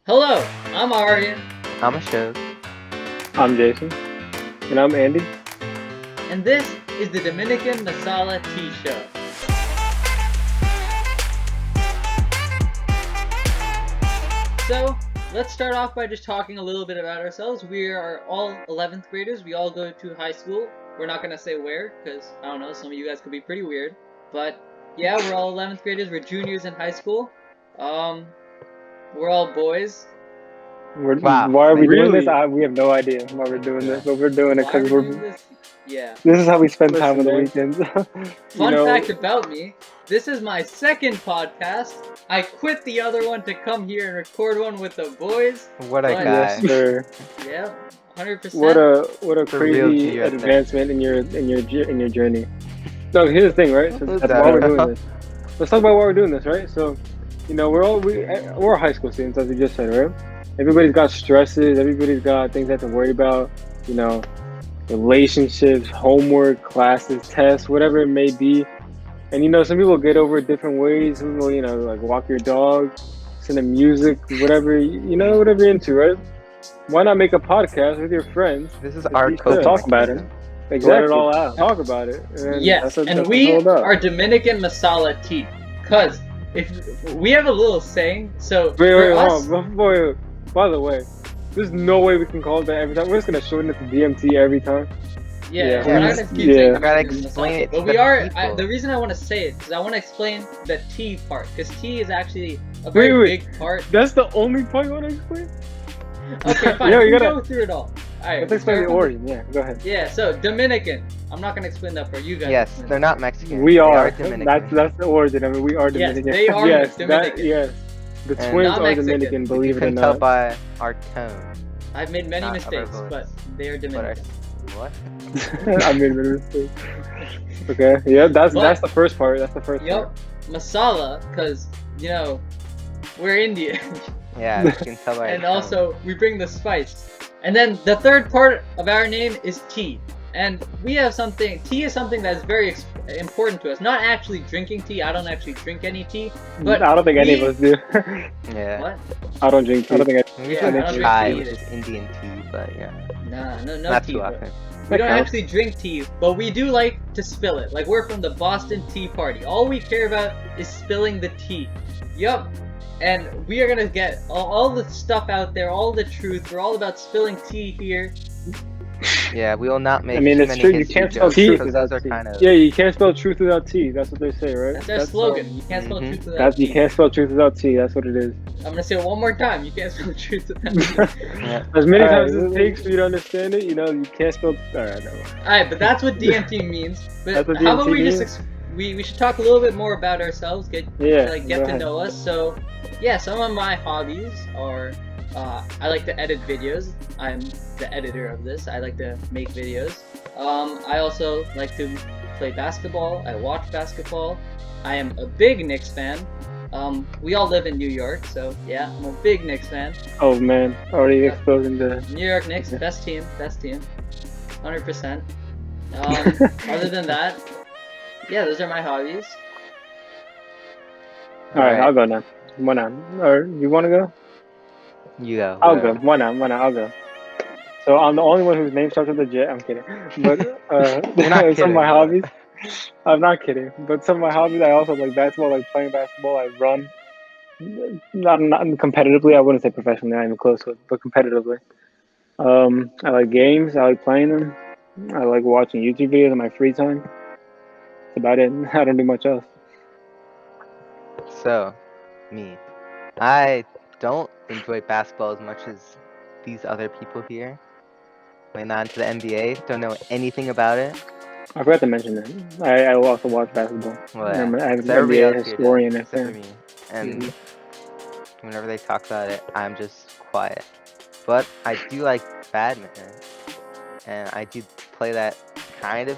Hello, I'm Aryan, I'm Ashok. I'm Jason. And I'm Andy. and this is the Dominican Masala Tea Show. So, let's start off by just talking a little bit about ourselves. We are all 11th graders. We all go to high school. We're not going to say where, because, I don't know, some of you guys could be pretty weird. But, yeah, we're all 11th graders. We're juniors in high school. We're all boys. Wow. Why are we doing Really? this? We have no idea why we're doing this, but we're doing it Why are because we doing this? Yeah. this is how we spend time on the Listen, weekends. Fun fact about me, this is my second podcast. I quit the other one to come here and record one with the boys. What a But- guy. Yes, sir. Yeah, 100%. What a The real crazy G right there. advancement in your journey. So here's the thing, right? So Who's that's that? why we're doing this. Let's talk about why we're doing this, right? So, we're high school students, as we just said, right? Everybody's got stresses. Everybody's got things they have to worry about. Relationships, homework, classes, tests, whatever it may be. And some people get over it different ways. Some people, like walk your dog, listen to music, whatever whatever you're into, right? Why not make a podcast with your friends? This is our Let's coping talk about it. mechanism. Exactly. Let it all out. Talk about it. And Yes, that's and what we it's all about. are Dominican Masala Tea. Because if we have a little saying, so Wait, for hold us, on. Wait. By the way, there's no way we can call it that every time. We're just gonna shorten it to DMT every time. yeah, Yeah. we're not gonna keep Yeah. saying I gotta Dominican explain Masala, it to but we the are. people. The reason I want to say it is I want to explain the tea part, because tea is actually a very Wait. big part. That's the only part you want to explain? Okay, fine. Yeah, we you can gotta- go through it all. All right, Let's explain the start from origin. Yeah, go ahead. Yeah, so Dominican. I'm not gonna explain that for you guys. Yes, Explain they're that. not Mexican. We They are. Dominican. That's the origin. I mean, we are Yes, Dominican. they are yes, Dominican. yes. The And twins not are Mexican. Dominican, You believe it or can tell not. by our tone. I've made many Not mistakes, other but voice. they are But our Dominican. what? I made a mistake. Okay, yeah, that's But- the first part. That's the first Yep, part. masala, because we're Indian, Yeah, you can tell by our and tone. also we bring the spice. And then the third part of our name is tea, and we have something. Tea is something that is very important to us. Not actually drinking tea. I don't actually drink any tea, but I don't think any of we- us do. what? Yeah. I don't drink tea. I don't think We Yeah, I drink don't drink chai, tea which either. is Indian tea, but yeah, Nah, no not tea. too Bro. often. We don't counts. actually drink tea, but we do like to spill it. Like, we're from the Boston Tea Party. All we care about is spilling the tea. Yup. And we are gonna get all the stuff out there, all the truth. We're all about spilling tea here. Yeah, we will not make I mean, too it's many true. You history can't spell jokes truth because without those are tea. kind of Yeah, you can't spell truth without tea. That's what they say, right? That's our slogan. You can't spell Mhm. truth without That's, you tea. can't spell truth without tea. That's what it is. I'm gonna say it one more time. You can't spell truth without tea. yeah. As many All times right. as it takes for you to understand it, you can't spell. All right, no. Alright, but that's what DMT means. But That's what how about DMT we just means? we should talk a little bit more about ourselves, get Yeah. get go to ahead. know us. So, yeah, some of my hobbies are I like to edit videos. I'm the editor of this. I like to make videos. I also like to play basketball. I watch basketball. I am a big Knicks fan. We all live in New York, so yeah, I'm a big Knicks fan. Oh man, already exposing the. New York Knicks, best team, 100%. Other than that, yeah, those are my hobbies. All right, I'll go now. Why not? Or you want to go? You go. I'll go. Why not? I'll go. So I'm the only one whose name starts with a J. I'm kidding. But You're not some kidding, of my bro. hobbies. I'm not kidding. But some of my hobbies, I also like basketball. Like playing basketball, I run. Not competitively. I wouldn't say professionally. I'm even close to it, but competitively. I like games. I like playing them. I like watching YouTube videos in my free time. That's about it. I don't do much else. So, me. I don't enjoy basketball as much as these other people here. Went on to the NBA, don't know anything about it. I forgot to mention that. I also watch basketball. Well, I have so everybody NBA else here historian does, and except for fan. me. And whenever they talk about it, I'm just quiet. But I do like badminton, and I do play that kind of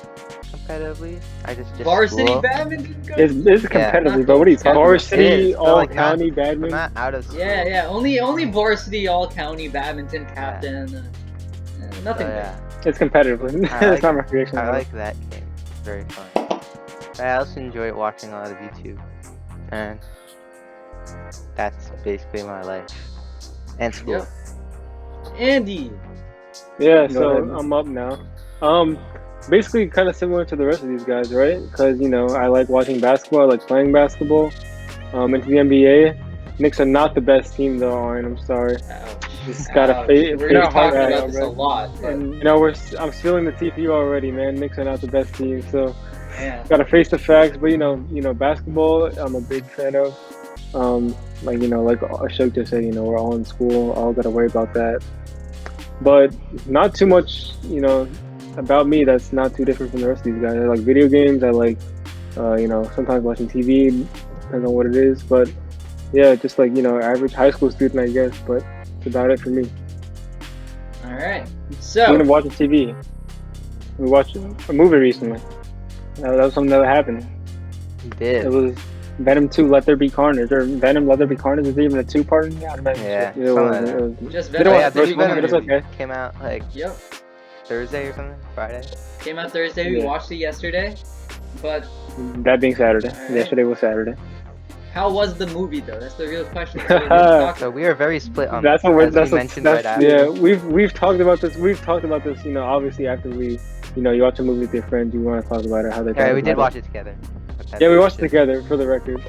competitively. I just Varsity school. badminton, coach? It's competitive, Not but what are you coach. talking? It Varsity, is, but, all like, not- county I'm badminton. not out of school. Yeah. Only varsity, all county badminton captain. Nothing. So, yeah, It's competitive. It's not recreational. I like that game. It's very fun. But I also enjoy watching a lot of YouTube, and that's basically my life. And school. Yep. Andy. Yeah, Go so ahead. I'm up now. Basically kind of similar to the rest of these guys, right? Because I like watching basketball, I like playing basketball. Into the NBA. Knicks are not the best team though, Arn. I'm sorry. Ouch. Just gotta Ouch. face We're gonna be talking that, about this a bro. lot, but And I'm spilling the tea for you already, man. Knicks are not the best team, so man. gotta face the facts. But basketball, I'm a big fan of. Like Ashok just said, we're all in school, all gotta worry about that. But not too much, about me that's not too different from the rest of these guys. I like video games. I like, sometimes watching TV. Depends on what it is, but yeah, just like average high school student, I guess. But that's about it for me. All right. We're So gonna watch a TV. We watched a movie recently. That was something that happened. You did. It was Venom 2, Let There Be Carnage, or Venom, Let There Be Carnage. Is there even a two-part? I don't know. Yeah, It something was. like It was. just They don't Venom. want yeah, the the first new one, Venom but it's movie okay. came out like Yep. Thursday or something, Friday. Came out Thursday. We Yeah. watched it yesterday. But That being Saturday. Alright. Yesterday was Saturday. how was the movie though? That's the real question. So we're gonna talk So we are very split on That's this, what we're. as That's we what, mentioned that's right after. yeah. We've talked about this. We've talked about this. Obviously after we, you watch a movie with your friends, you want to talk about it. How they. Yeah, talk we did about watch it together. Yeah, we watched it together for the record.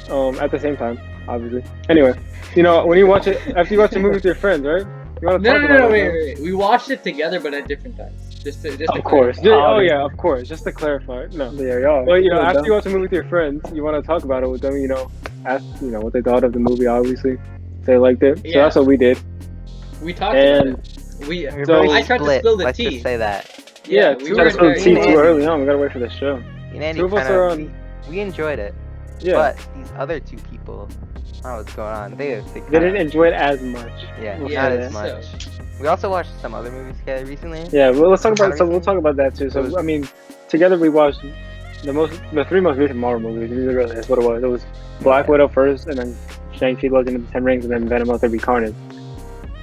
At the same time, obviously. Anyway, when you watch it after you watch a movie with your friends, right? You want to No, talk no, about no, it. wait, right? wait, wait. We watched it together, but at different times. Just to Of course. clarify. Oh yeah, of course. Just to clarify. No. Yeah, y'all. But after you watch a movie with your friends, you want to talk about it with them. Ask what they thought of the movie. Obviously, if they liked it. So Yeah. that's what we did. We talked And about it. We're So- very I tried to split. spill the Let's tea. just say that. Yeah, we two weren't of us very too Andy. early on. We gotta wait for the show. Me and Andy Two of us kinda, are on. we enjoyed it, Yeah. but these other two people, I don't know what's going on. They They didn't kinda, enjoy it as much. yeah, We'll not say as that. much. We also watched some other movies together recently. Yeah, well, let's talk about. So Recently? we'll talk about that too. So I mean, together we watched the three most recent Marvel movies. Really, that's what it was. It was Black Yeah. Widow first, and then Shang-Chi: Legend of the Ten Rings, and then Venom: Let There Be Carnage.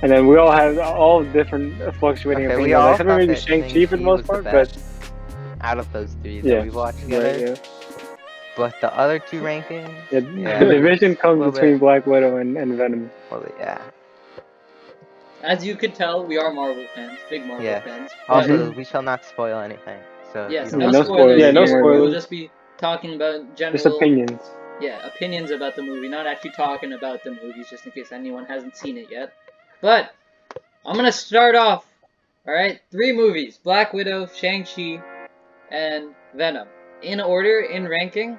And then we all had all different fluctuating Okay, we opinions. all Except for thought maybe that Shang-Chi for the Shang-Chi most was the part, but best out of those three that Yeah. we watched together. yeah. But the other two rankings, Yeah, the division comes little between bit. Black Widow and Venom. well, yeah. As you could tell, we are Marvel fans, big Marvel Yeah. fans. Also, we shall not spoil anything. So Yes, you no, don't- no spoilers. spoilers. Yeah, no here. We spoilers. will just be talking about general, Just opinions. opinions about the movie, not actually talking about the movies, just in case anyone hasn't seen it yet. But I'm gonna start off. All right, 3 movies: Black Widow, Shang-Chi, and Venom. In order, in ranking,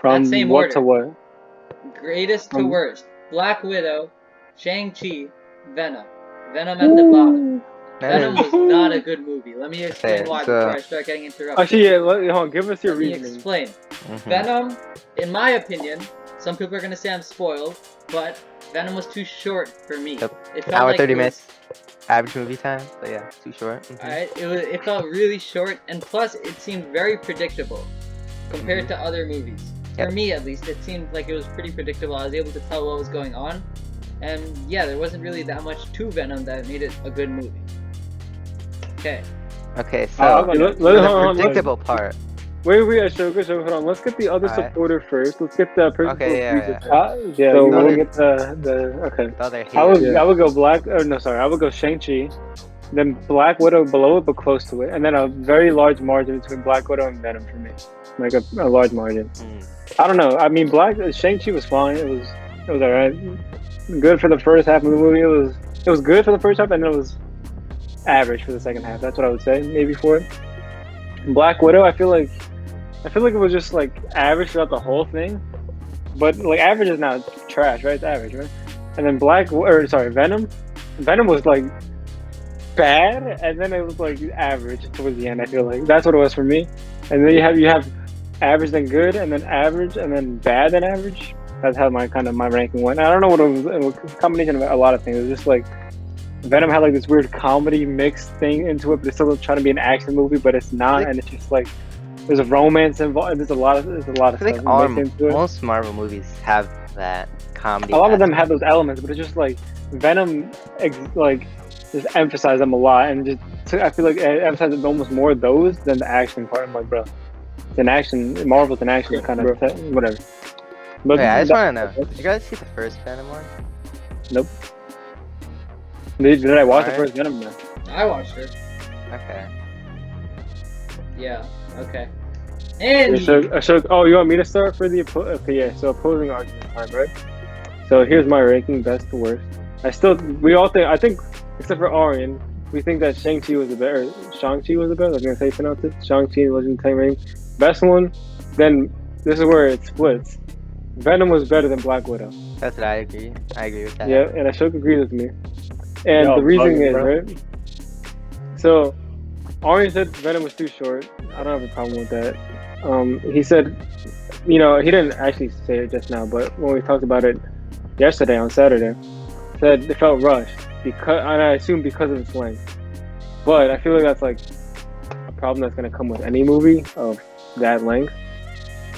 From same what to order. what? greatest to worst: Black Widow, Shang-Chi, Venom. Venom at the bottom. That Venom is- was not a good movie. Let me explain Okay, why so- before I start getting interrupted. Actually, yeah. Hold on. Give us your Let me reasoning. explain. Mhm. Venom, in my opinion, some people are gonna say I'm spoiled, but Venom was too short for me. Yep. It felt Hour like 30 it was- minutes, average movie time. But yeah, too short. Mhm. Alright, it felt really short, and plus it seemed very predictable compared to other movies. Yep. For me, at least, it seemed like it was pretty predictable. I was able to tell what was going on, and yeah, there wasn't really that much to Venom that made it a good movie. Okay. Okay, so Let- for let- the hold on, predictable part. Wait, Ashok, hold on. Let's get the other Alright. supporter first. Let's get the person Okay, who yeah, agrees yeah. with it. Yeah, So we want we'll to get the okay. The other I would hater. I would go I would go Shang-Chi, then Black Widow below it but close to it, and then a very large margin between Black Widow and Venom for me, like a large margin. Mm. I don't know. I mean, Shang-Chi was fine. It was alright. Good for the first half of the movie. It was good for the first half, and then it was average for the second half. That's what I would say maybe for it. Black Widow, I feel like it was just like average throughout the whole thing, but like average is not trash, right? It's average, right? And then Venom. Venom was like bad, and then it was like average towards the end. I feel like that's what it was for me. And then you have average then good, and then average, and then bad then average. That's how my ranking went. I don't know what it was a combination of a lot of things. It was just like Venom had like this weird comedy mix thing into it, but it's still trying to be an action movie, but it's not, and it's just like there's a romance involved. There's a lot of I stuff think all mixed into it. most Marvel movies have that comedy. A lot of them aspect. have those elements, but it's just like Venom, just emphasize them a lot, and I feel like it emphasizes almost more of those than the action part. I'm like, bro, it's an action. Marvel's an action kind of whatever. But Yeah, I just want to know. Did you guys see the first Venom one? Nope. Did I watch the Alright. first Venom? No. I watched it. Okay. Yeah. Okay. And Oh, you want me to start for the yeah? So opposing argument time, right? So here's my ranking, best to worst. We all think, I think, except for Arian, we think that Shang-Chi was the better. Shang-Chi was the best. I was gonna say pronounce it. Shang-Chi and Legend of the Ten Rings, best one. Then this is where it splits. Venom was better than Black Widow. That's what I agree. I agree with that. Yeah, and Ashok agrees with me. And Yo, the reason bugging, is, bro. right? So, Arian said Venom was too short. I don't have a problem with that. He said, he didn't actually say it just now, but when we talked about it yesterday on Saturday, said it felt rushed and I assume because of its length. But I feel like that's like a problem that's gonna come with any movie of that length,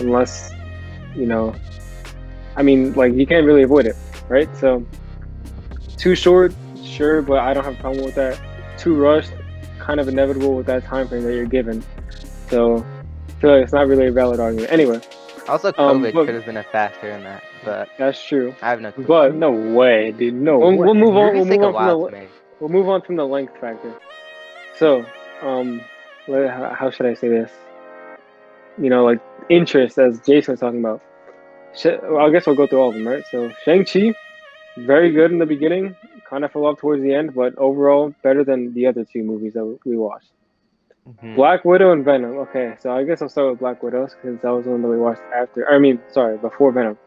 unless, I mean, like, you can't really avoid it, right? So, too short, sure, but I don't have a problem with that. Too rushed, kind of inevitable with that time frame that you're given. So, I feel like it's not really a valid argument. Anyway, Also, COVID but- could have been a factor in that, but that's true. I have no clue. But No way, dude. No we'll, way. we'll move on. Movies We'll take move a on while from to make. we'll move on from the length factor. So, how should I say this? Like interest, as Jason was talking about. Well, I guess we'll go through all of them, right? So, Shang-Chi, very good in the beginning, kind of fell off towards the end, but overall better than the other two movies that we watched. Mhm. Black Widow and Venom. Okay, so I guess I'll start with Black Widow since that was the one that we watched before Venom.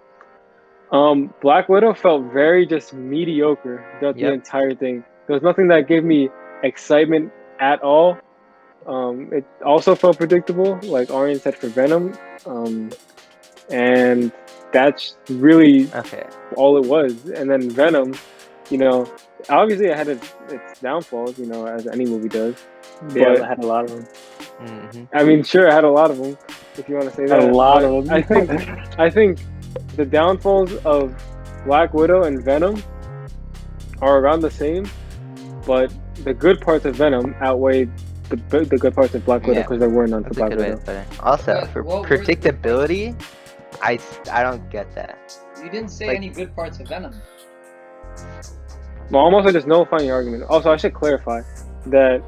Black Widow felt very just mediocre throughout the Yep. entire thing. There was nothing that gave me excitement at all. It also felt predictable, like Arian said for Venom. And that's really Okay. all it was. And then Venom, obviously it had its downfalls, as any movie does. Yeah, But I had a lot of them. hmm I mean, sure, it had a lot of them, if you want to say that. A lot But of them. I think the downfalls of Black Widow and Venom are around the same, but the good parts of Venom outweigh the good parts of Black Widow Yeah, because there were none for That's a Black good way to Widow. put it. Also, But for what were the good predictability, I don't get that. you didn't say Like- any good parts of Venom. Well, I'm also just nullifying your argument. Also, I should clarify that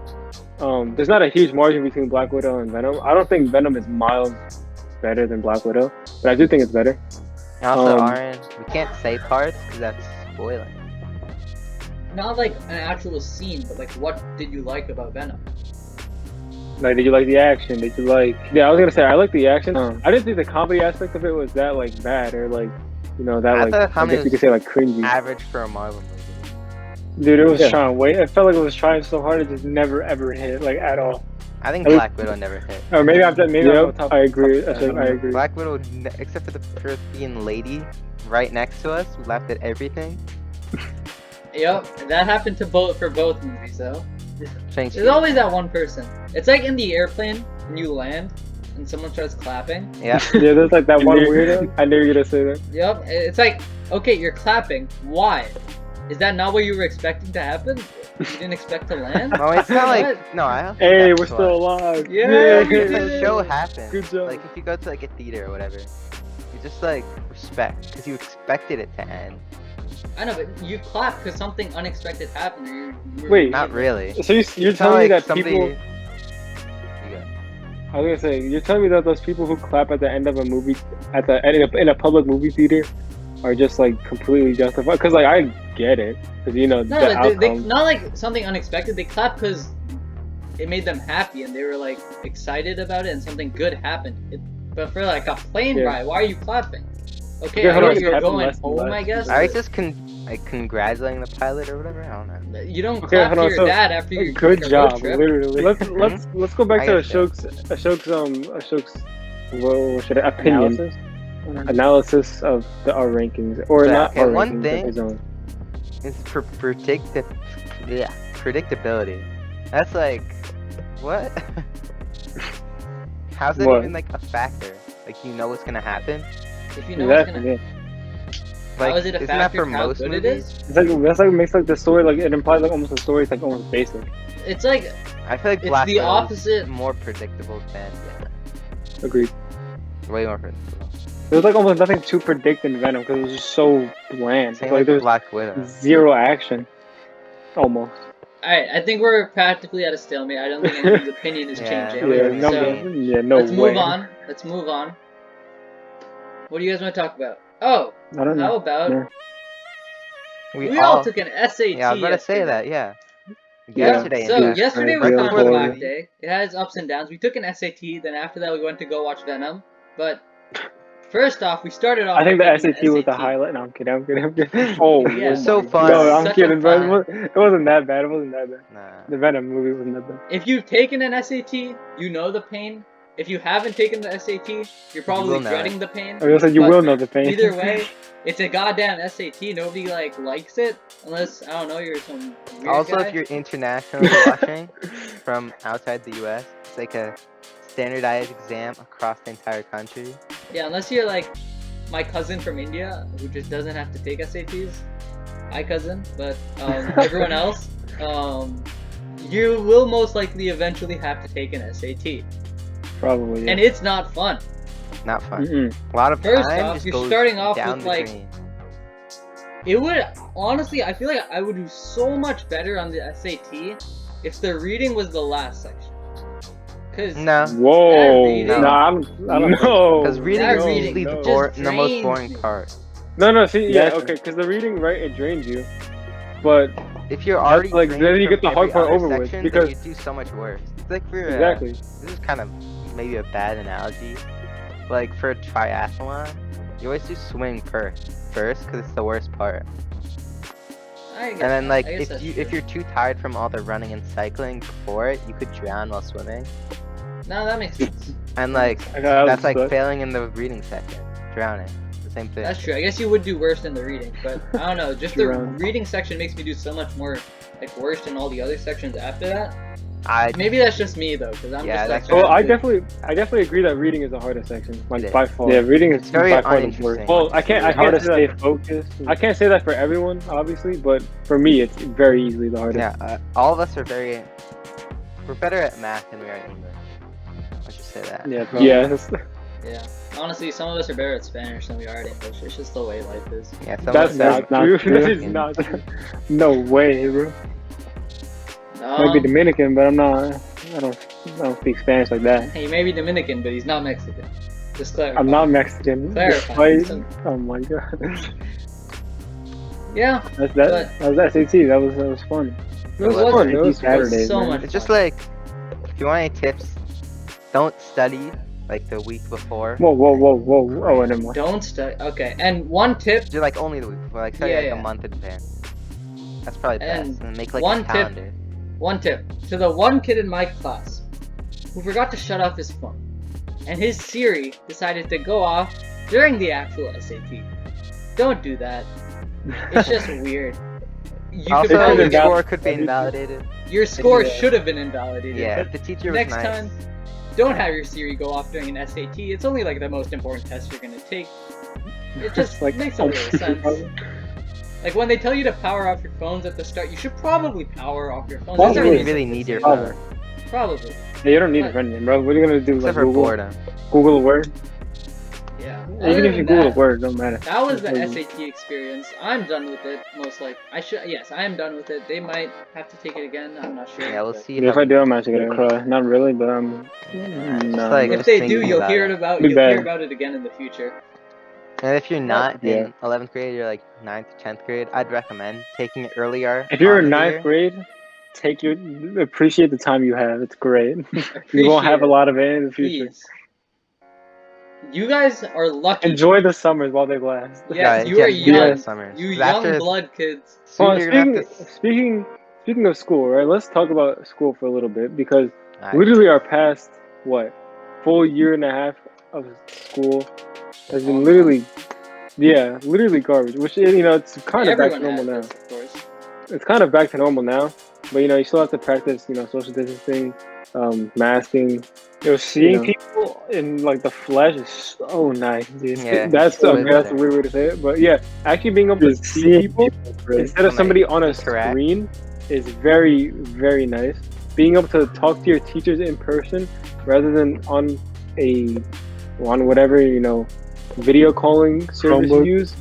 there's not a huge margin between Black Widow and Venom. I don't think Venom is miles better than Black Widow, but I do think it's better. And also, Um, Aaron, we can't say parts because that's spoiling. Not like an actual scene, but like what did you like about Venom? Like, did you like the action? Did you like? Yeah, I was gonna say I like the action. I didn't think the comedy aspect of it was that like bad or like, that I like thought I comedy guess you was could say like cringy. Average for a Marvel movie. Dude, it was Yeah. trying way. It felt like it was trying so hard, it just never ever hit, like at all. I think I think- Black Widow never hit. Or maybe I'm Yep, top. I agree. top seven. I agree. Black Widow, except for the European lady right next to us, who laughed at everything. Yep, that happened for both movies though. Shang-Chi. There's always that one person. It's like in the airplane when you land and someone starts clapping. Yeah. Yeah, there's like that one knew- weirdo. I knew you were gonna say that. Yep, it's like, okay, you're clapping. Why? Is that not what you were expecting to happen? You didn't expect to land? No, it's not like What? no. I don't think Hey, that's we're still alive. Yeah, If we the did. show happens, Good job. like if you go to like a theater or whatever, you just like respect because you expected it to end. I know, but you clap because something unexpected happened. Or you were Wait. Not really. So you're It's not telling me like that people? You go. I was gonna say you're telling me that those people who clap at the end of a movie in a public movie theater are just like completely justified? Because like I get it, because No, the like, they, outcome. not like something unexpected. They clapped because it made them happy and they were like excited about it and something good happened. But for like a plane Yeah. ride, why are you clapping? Okay, Yeah, I hold on, guess it you're happened going less and home. less. I guess. I was just congratulating the pilot or whatever. I don't know. You don't Okay, clap hold to on, your so- dad after you Good take a road job, trip. literally. Let's go back I to guess so. Ashok's what should I, opinion analysis of our rankings or Yeah, not okay, our one rankings, thing- of his own. It's predictability. That's like what? How's that What? even like a factor? Like you know what's gonna happen? If you know what's Exactly. gonna, Yeah. Like how is it a isn't that factor for how most good it movies? is? It's like that's like makes like the story like it implies like almost the story is like almost basic. It's like I feel like It's Black the Widow is opposite. more predictable than Agreed. way more predictable. There was like almost nothing to predict in Venom because it was just so bland. Same Like with there was Black Widow. zero action, almost. Alright, I think we're practically at a stalemate. I don't think anyone's opinion is Yeah. changing. Yeah, Yeah, no, so yeah, no let's way. move on. Let's move on. What do you guys want to talk about? Oh, I don't how know. about Yeah. we all took an SAT. Yeah, I was about to say yesterday. that. Yeah. Yeah. Yesterday. So in fact. yesterday was Yeah, kind of a horrible. black day. It has ups and downs. We took an SAT, then after that we went to go watch Venom. But first off, we started off. I think by the taking SAT was the highlight. No, I'm kidding. I'm kidding. Oh, Yeah. oh It's so my fun. God. No, I'm Such a kidding, bro. fun- It wasn't that bad. It wasn't that bad. Nah. The Venom movie wasn't that bad. If you've taken an SAT, you know the pain. If you haven't taken the SAT, you're probably will know dreading it. the pain. I was gonna say you But will know the pain. Either way, it's a goddamn SAT. Nobody likes it unless I don't know you're some weird Also, guy. if you're internationally watching from outside the U.S., it's like a standardized exam across the entire country. Yeah, unless you're like my cousin from India who just doesn't have to take SATs. Hi cousin, but everyone else, you will most likely eventually have to take an SAT, Probably. Yeah. and it's not fun. Not fun. Mm-mm. A lot of First time off, just you're goes starting off down with, the like, drain. It would honestly, I feel like I would do so much better on the SAT if the reading was the last section. Cause No, Whoa. reading- No, I don't know. because reading That is reading usually just the most drains boring me. part. No, see, yeah, Yeah. okay, because the reading, right, it drains you. But If you're already like, drained then you from get the hard every part other over with, section, because- then you do so much worse. It's like for exactly. this is kind of maybe a bad analogy, but like for a triathlon, you always do swimming first because it's the worst part. I guess And then like I guess that's if true. you're too tired from all the running and cycling before it, you could drown while swimming. No, that makes sense. And like that's like failing in the reading section, drowning. The same thing. That's true. I guess you would do worse in the reading, but I don't know. Just the Drown. reading section makes me do so much more, like, worse than all the other sections after that. I Maybe that's just me though, because I'm Yeah, just like. that's Well, I trying to- definitely agree that reading is the hardest section, like It is. by far. Yeah, reading is It's very by far the uninteresting. worst. Well, I can't It's hard to say stay that. focused. I can't say that for everyone, obviously, but for me, it's very easily the hardest. Yeah, all of us are we're better at math than we are in English. Let's just say that. Yeah, probably. Yes. Yeah. Honestly, some of us are better at Spanish than we are at English. It's just the way life is. Yeah, some That's of us not are true. true. That is not true. No way, bro. Might be Dominican, but I'm not. I don't speak Spanish like that. He may be Dominican, but he's not Mexican. Just clarify. I'm not Mexican. Clarify. Despite- oh my god. Yeah. That was SAT. That was fun. It was was fun. fun. It was Saturdays, so man. much It's just fun. like, if you want any tips, don't study like the week before. Whoa. Oh, never mind. Don't study. Okay. And one tip. Do like only the week before, like study Yeah, like yeah. a month in advance. That's probably And best. And make like one a tip- calendar. One tip to the one kid in my class who forgot to shut off his phone, and his Siri decided to go off during the actual SAT. Don't do that. It's just weird. You could Also, probably your get, score could be invalidated. your score Yeah. should have been invalidated. Yeah, But if the teacher was next nice. time, don't have your Siri go off during an SAT. It's only like the most important test you're gonna take. It just Like, makes a little sense. Like when they tell you to power off your phones at the start, you should probably power off your phones. You That's don't everything really they need say. your Probably. phone, Probably. Yeah, you don't need a friend name, bro. What are you gonna do? except Like for Google? boredom. Google a word? Yeah. Even Other if you than Google a that, word, don't matter. That was the Mhm. SAT experience. I'm done with it, most likely. Yes, I am done with it. They might have to take it again. I'm not sure. Yeah, we'll but see. If how I do, I'm actually gonna cry. Not really, but It's no. like- If just they do, thinking you'll about hear it. it about Be you'll hear bad. about it again in the future. And if you're not Yeah. in 11th grade, you're like 9th or 10th grade, I'd recommend taking it earlier. If you're on in the 9th year. grade, appreciate the time you have. It's great. you Appreciate won't have a it, lot of it in the future. please. You guys are lucky. Enjoy the summers while they last. Yes, Yeah, you are enjoy young. the summers. You 'Cause young after- blood kids. soon Well, you're gonna have to speaking of school, right? Let's talk about school for a little bit because Alright. literally our past full year and a half of school has been literally garbage. Which it's kind of back to Everyone normal has now. this, of course. It's kind of back to normal now, but you still have to practice social distancing, masking. Seeing people in like the flesh is so nice. Dude. Yeah, that's so that's a there. weird way to say it, but yeah, actually being able to see people instead of When somebody they on a interact. screen is very, very nice. Being able to talk to your teachers in person rather than on whatever video calling service Chromebook. use.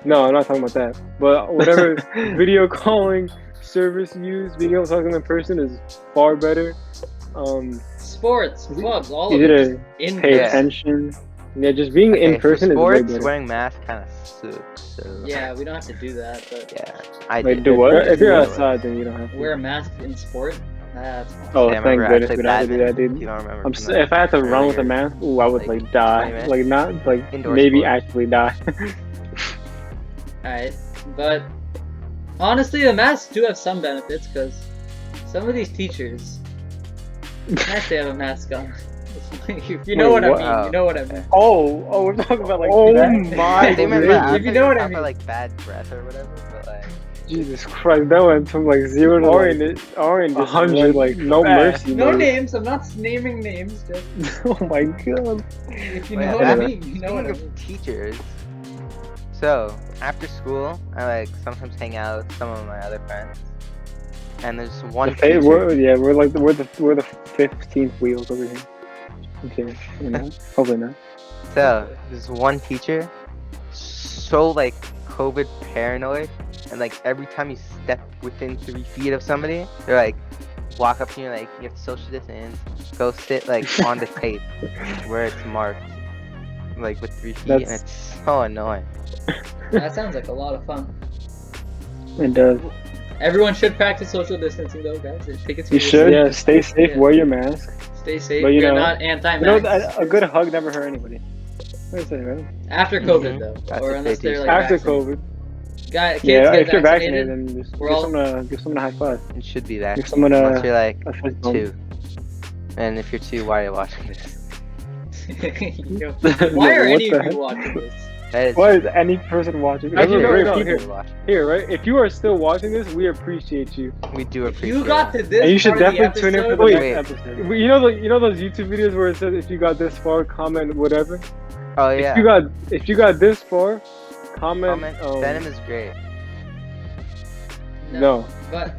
No, I'm not talking about that. But whatever video calling service use, being able to talk to them in person is far better. Sports, clubs, all of Easy it. to Just in pay Yeah. attention. Yeah, just being Okay, in person for is way sports, better. wearing masks kind of sucks. So Yeah, we don't have to do that, but yeah, I Like, did. do what? If you're Yeah. outside, then you don't have to. wear a mask in sport. That's fine. Oh, Yeah, I thank remember I goodness played we don't have to do that, badminton. dude. You don't remember? If I had to run with a earlier, mask, ooh, I would like, like die. 20 minutes? Like not like Indoor maybe sport. actually die. Alright, but honestly, the masks do have some benefits because some of these teachers actually have a mask on. If you know Wait, what what? I mean, you know what I mean. Oh, we're talking about like Oh that? my I remember goodness. I If you know what I thought mean. like bad breath or whatever, but like Jesus Christ, that went from like 0 to Orin, like Orin just 100, went like no fast. mercy. No mode. names, I'm not naming names, just Oh my god. if you Wait, know what I that- mean, you know what I speaking mean. of teachers, so after school, I like sometimes hang out with some of my other friends, and there's one teacher. We're like we're the 15th wheels over here. Okay, you know, hopefully not. So there's one teacher, so like COVID paranoid, and like every time you step within 3 feet of somebody, they're like walk up to you like you have to social distance, go sit like on the tape where it's marked, like with 3 feet, and That's- it's so annoying. That sounds like a lot of fun. It does. Everyone should practice social distancing though, guys. Take it You seriously. should. Yeah, stay safe. Yeah. Wear your mask. Stay safe. But, you We're know- not You know, anti-mask. a good hug never hurt anybody. What is that, right? After COVID Mhm. though, That's or what unless they they're teach. like After vaccinated. COVID. Kids Yeah, get if you're vaccinated. vaccinated, then just We're give someone a high five. It should be that Give someone once a, you're like a fist bump. 2, and if you're 2, why are you watching this? Yo, why are What any the of you heck? watching this? That is Why is any person watching? Actually, Actually, no, great no, people watching. here, right? If you are still watching this, we appreciate you. We do If appreciate you got it. to this And you should part of the definitely tune in for episode, the Wait. next episode. You know those YouTube videos where it says if you got this far, comment whatever. Oh yeah. If you got this far, comment. Venom is great. No. But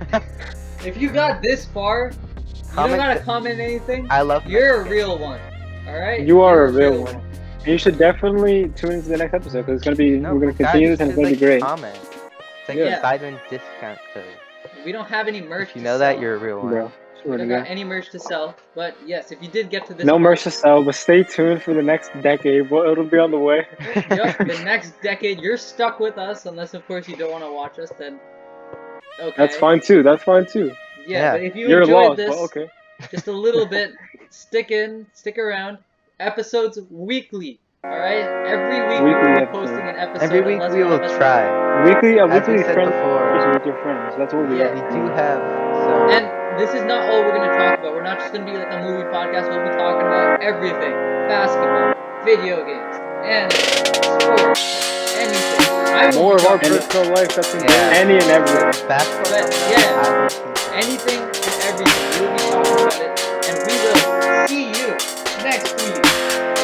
if you got this far, you Comment- don't gotta comment anything. I love. You're a Mexicans. real one. All right. You are You're a real one. And you should definitely tune into the next episode because it's gonna be No, we're gonna guys, continue this and it's just, gonna be like, great. Comment. It's like Yeah. a Sidemen discount code. We don't have any merch. If you to know that, sell. you're a real one. Bro, We swear to don't God. got any merch to sell. But yes, if you did get to this No part, merch to sell, but stay tuned for the next decade. Well, it'll be on the way. Yep, the next decade, you're stuck with us unless, of course, you don't want to watch us. Then okay. That's fine too. That's fine too. Yeah, Yeah. but if you You're enjoyed lost, this but okay. just a little bit, stick around. Episodes weekly. All right. Every week Weekly we'll be episode. posting an episode. Every week unless we one will of us- try. Weekly, As we weekly said friend before, with your friends. That's what we Yeah. we are. do have some. And this is not all we're gonna talk about. We're not just gonna be like a movie podcast. We'll be talking about everything: basketball, video games, anime, sports, anything. I will More be of our talking- personal life. That's Yeah. any and everything. basketball. But, yeah. I want to